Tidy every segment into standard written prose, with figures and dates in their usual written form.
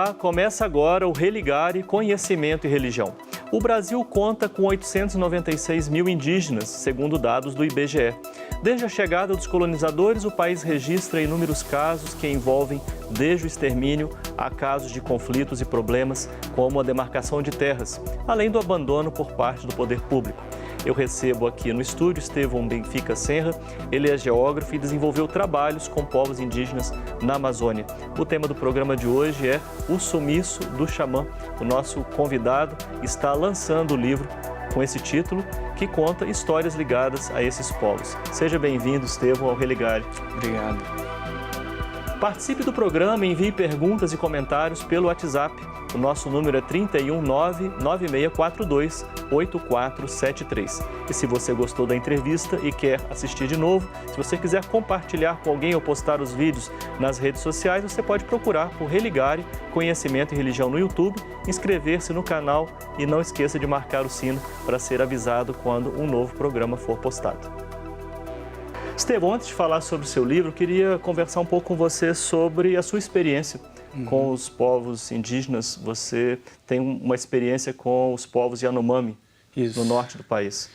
Olá, começa agora o Religare Conhecimento e Religião. O Brasil conta com 896 mil indígenas, segundo dados do IBGE. Desde a chegada dos colonizadores, o país registra inúmeros casos que envolvem desde o extermínio a casos de conflitos e problemas, como a demarcação de terras, além do abandono por parte do poder público. Eu recebo aqui no estúdio Estevão Benfica Senra. Ele é geógrafo e desenvolveu trabalhos com povos indígenas na Amazônia. O tema do programa de hoje é o sumiço do xamã. O nosso convidado está lançando o livro com esse título, que conta histórias ligadas a esses povos. Seja bem-vindo, Estevão, ao Religare. Obrigado. Participe do programa e envie perguntas e comentários pelo WhatsApp. O nosso número é 31996428473. E se você gostou da entrevista e quer assistir de novo, se você quiser compartilhar com alguém ou postar os vídeos nas redes sociais, você pode procurar por Religare Conhecimento e Religião no YouTube, inscrever-se no canal e não esqueça de marcar o sino para ser avisado quando um novo programa for postado. Estevão, antes de falar sobre o seu livro, eu queria conversar um pouco com você sobre a sua experiência com os povos indígenas. Você tem uma experiência com os povos Yanomami, no norte do país.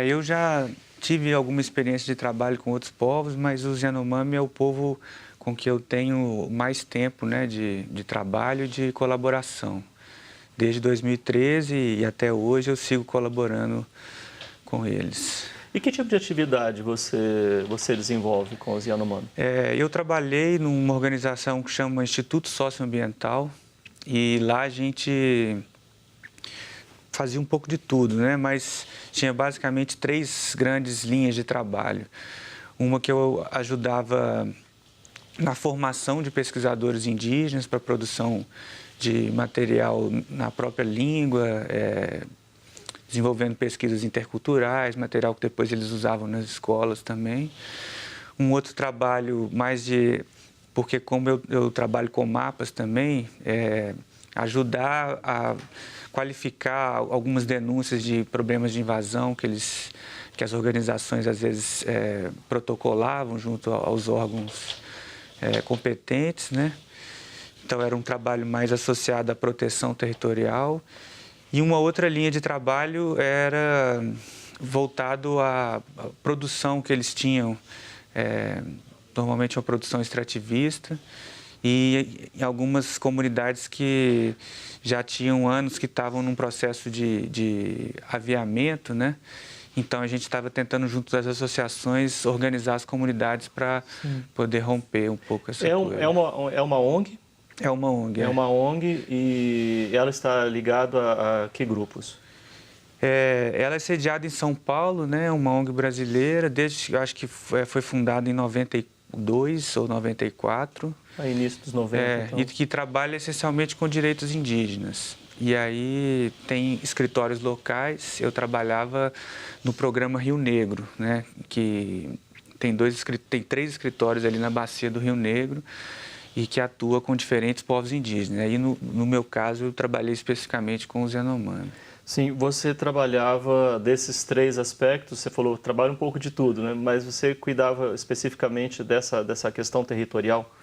Eu já tive alguma experiência de trabalho com outros povos, mas os Yanomami é o povo com que eu tenho mais tempo, né, de trabalho e de colaboração. Desde 2013 e até hoje eu sigo colaborando com eles. E que tipo de atividade você desenvolve com os Yanomami? Eu trabalhei numa organização que chama Instituto Socioambiental e lá a gente fazia um pouco de tudo, né? Mas tinha basicamente 3 grandes linhas de trabalho. Uma que eu ajudava na formação de pesquisadores indígenas para a produção de material na própria língua, desenvolvendo pesquisas interculturais, material que depois eles usavam nas escolas também. Um outro trabalho mais de... Porque como eu trabalho com mapas também, ajudar a qualificar algumas denúncias de problemas de invasão que as organizações às vezes protocolavam junto aos órgãos competentes, né? Então era um trabalho mais associado à proteção territorial. E uma outra linha de trabalho era voltado à produção que eles tinham, normalmente uma produção extrativista, e em algumas comunidades que já tinham anos que estavam num processo de aviamento, né? Então a gente estava tentando, junto das associações, organizar as comunidades para poder romper um pouco essa coisa. É uma ONG? É uma ONG. É uma ONG e ela está ligada a que grupos? Ela é sediada em São Paulo, né? Uma ONG brasileira, acho que foi fundada em 92 ou 94. A início dos 90, então. E que trabalha essencialmente com direitos indígenas. E aí tem escritórios locais. Eu trabalhava no programa Rio Negro, né? Que tem 3 escritórios ali na bacia do Rio Negro e que atua com diferentes povos indígenas. E no meu caso, eu trabalhei especificamente com os Yanomami. Sim, você trabalhava desses 3 aspectos, você falou, trabalha um pouco de tudo, né? Mas você cuidava especificamente dessa questão territorial,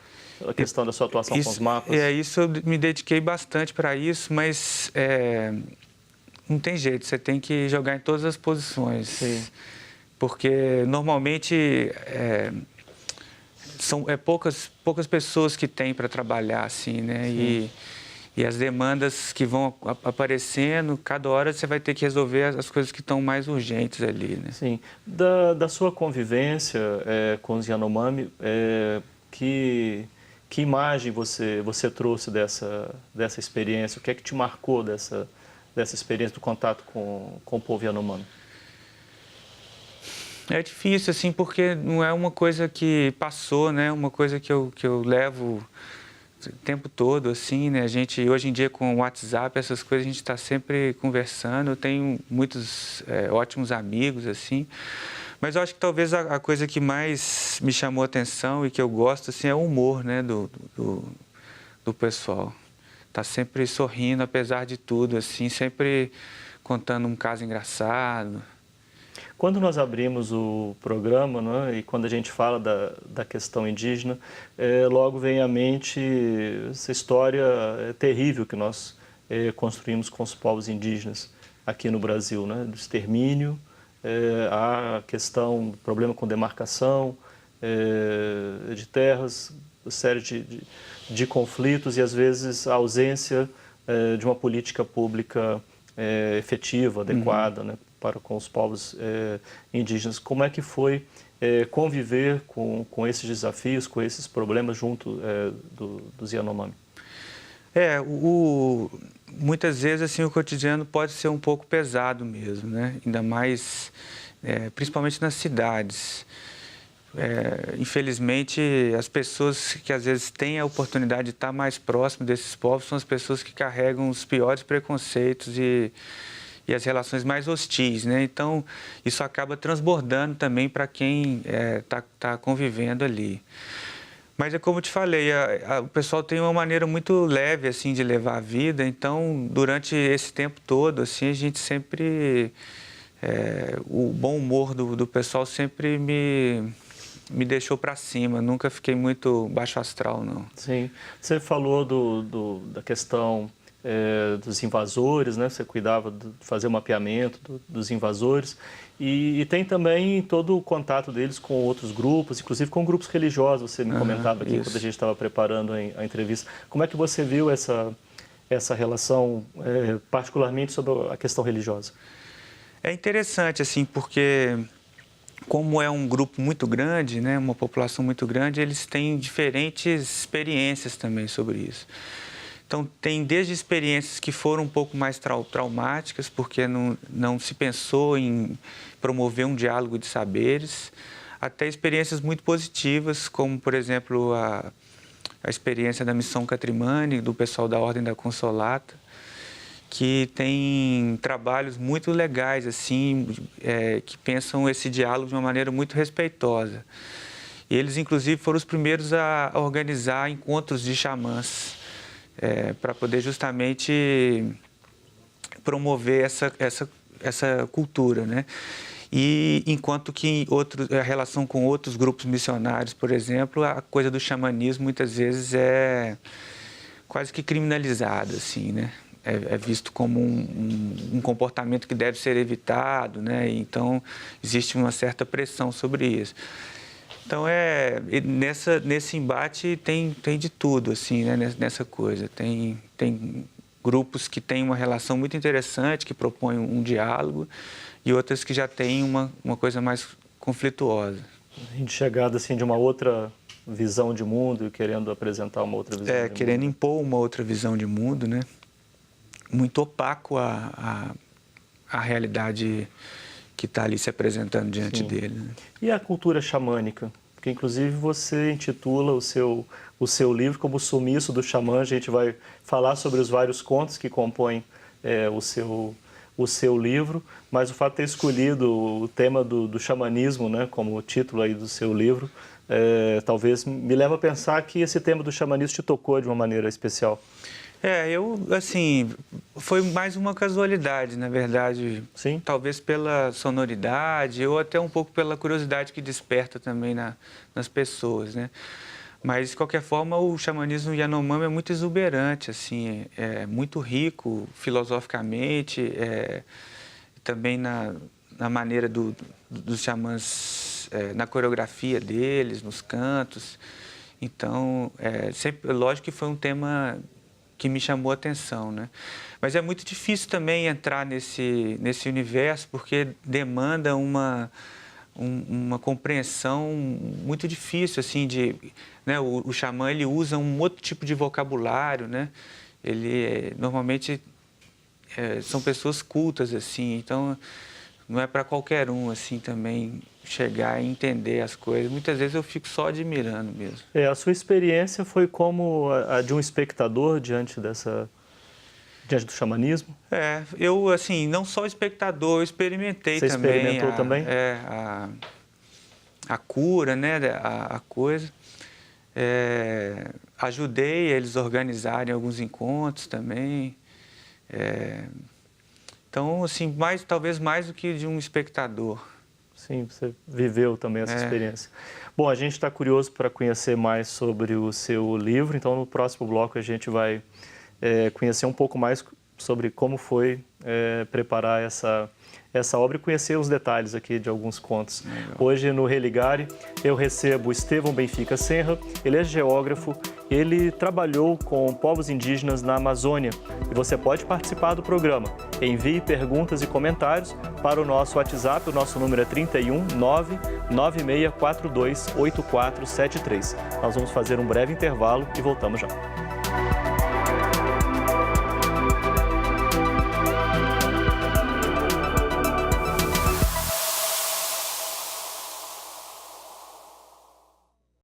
a questão da sua atuação com os mapas? Isso eu me dediquei bastante para isso, mas não tem jeito, você tem que jogar em todas as posições. Sim. Porque normalmente são poucas pessoas que têm para trabalhar assim, né? E as demandas que vão aparecendo, cada hora você vai ter que resolver as coisas que estão mais urgentes ali, né? Sim. Da sua convivência com os Yanomami, que imagem você trouxe dessa experiência? O que é que te marcou dessa experiência do contato com o povo Yanomami? É difícil, assim, porque não é uma coisa que passou, né? Uma coisa que eu levo o tempo todo, assim, né? A gente, hoje em dia, com o WhatsApp, essas coisas, a gente está sempre conversando. Eu tenho muitos ótimos amigos, assim. Mas eu acho que talvez a coisa que mais me chamou a atenção e que eu gosto, assim, é o humor, né? Do pessoal. Tá sempre sorrindo, apesar de tudo, assim, sempre contando um caso engraçado. Quando nós abrimos o programa, né, e quando a gente fala da questão indígena, logo vem à mente essa história terrível que nós construímos com os povos indígenas aqui no Brasil, né, do extermínio, a questão do problema com demarcação de terras, série de conflitos e, às vezes, a ausência de uma política pública efetiva, adequada, né, para com os povos indígenas. Como é que foi conviver com esses desafios, com esses problemas junto dos Yanomami? Muitas vezes assim, o cotidiano pode ser um pouco pesado mesmo, né? Ainda mais, principalmente nas cidades. Infelizmente, as pessoas que às vezes têm a oportunidade de estar mais próximo desses povos são as pessoas que carregam os piores preconceitos e as relações mais hostis, né? Então, isso acaba transbordando também para quem está convivendo ali. Mas é como eu te falei, o pessoal tem uma maneira muito leve assim de levar a vida, então durante esse tempo todo assim a gente sempre o bom humor do pessoal sempre me deixou para cima, nunca fiquei muito baixo astral, não. Sim, você falou da questão dos invasores, né? Você cuidava de fazer o mapeamento dos invasores e tem também todo o contato deles com outros grupos, inclusive com grupos religiosos, você me comentava aqui quando a gente estava preparando a entrevista. Como é que você viu essa relação, particularmente sobre a questão religiosa? É interessante, assim, porque como é um grupo muito grande, né, uma população muito grande, eles têm diferentes experiências também sobre isso. Então, tem desde experiências que foram um pouco mais traumáticas, porque não se pensou em promover um diálogo de saberes, até experiências muito positivas, como, por exemplo, a experiência da Missão Catrimani, do pessoal da Ordem da Consolata, que tem trabalhos muito legais, assim, que pensam esse diálogo de uma maneira muito respeitosa. E eles, inclusive, foram os primeiros a organizar encontros de xamãs, para poder justamente promover essa cultura, né? E enquanto que a relação com outros grupos missionários, por exemplo, a coisa do xamanismo muitas vezes é quase que criminalizada, assim, né? É visto como um comportamento que deve ser evitado, né? Então, existe uma certa pressão sobre isso. Então, nesse embate tem de tudo, assim, né? Nessa coisa. Tem grupos que têm uma relação muito interessante, que propõem um diálogo, e outras que já têm uma coisa mais conflituosa. A gente chegado, assim, de uma outra visão de mundo e querendo apresentar uma outra visão de mundo. Querendo impor uma outra visão de mundo, né? Muito opaco a realidade que está ali se apresentando diante dele. Né? E a cultura xamânica? Porque, inclusive, você intitula o seu livro como Sumiço do Xamã. A gente vai falar sobre os vários contos que compõem o seu livro, mas o fato de ter escolhido o tema do xamanismo, né, como título aí do seu livro, talvez me leve a pensar que esse tema do xamanismo te tocou de uma maneira especial. Foi mais uma casualidade, na verdade. Sim. Talvez pela sonoridade ou até um pouco pela curiosidade que desperta também nas pessoas, né? Mas, de qualquer forma, o xamanismo Yanomami é muito exuberante, assim, é muito rico filosoficamente, também na maneira dos xamãs, na coreografia deles, nos cantos. Então, lógico que foi um tema que me chamou a atenção, né? Mas é muito difícil também entrar nesse universo, porque demanda uma compreensão muito difícil, assim, né? O xamã, ele usa um outro tipo de vocabulário, né? Normalmente, são pessoas cultas, assim, então não é para qualquer um, assim, também chegar e entender as coisas. Muitas vezes eu fico só admirando mesmo. A sua experiência foi como a de um espectador diante do xamanismo? Eu, assim, não só espectador, eu experimentei Você também. Você experimentou também? A cura, né, a coisa. Ajudei eles a organizarem alguns encontros também. Então, assim, talvez mais do que de um espectador. Sim, você viveu também essa experiência. Bom, a gente está curioso para conhecer mais sobre o seu livro, então no próximo bloco a gente vai conhecer um pouco mais sobre como foi preparar essa obra e conhecer os detalhes aqui de alguns contos. Legal. Hoje no Religare eu recebo Estevão Benfica Senra, ele é geógrafo, ele trabalhou com povos indígenas na Amazônia e você pode participar do programa. Envie perguntas e comentários para o nosso WhatsApp, o nosso número é 31 99642 8473. Nós vamos fazer um breve intervalo e voltamos já.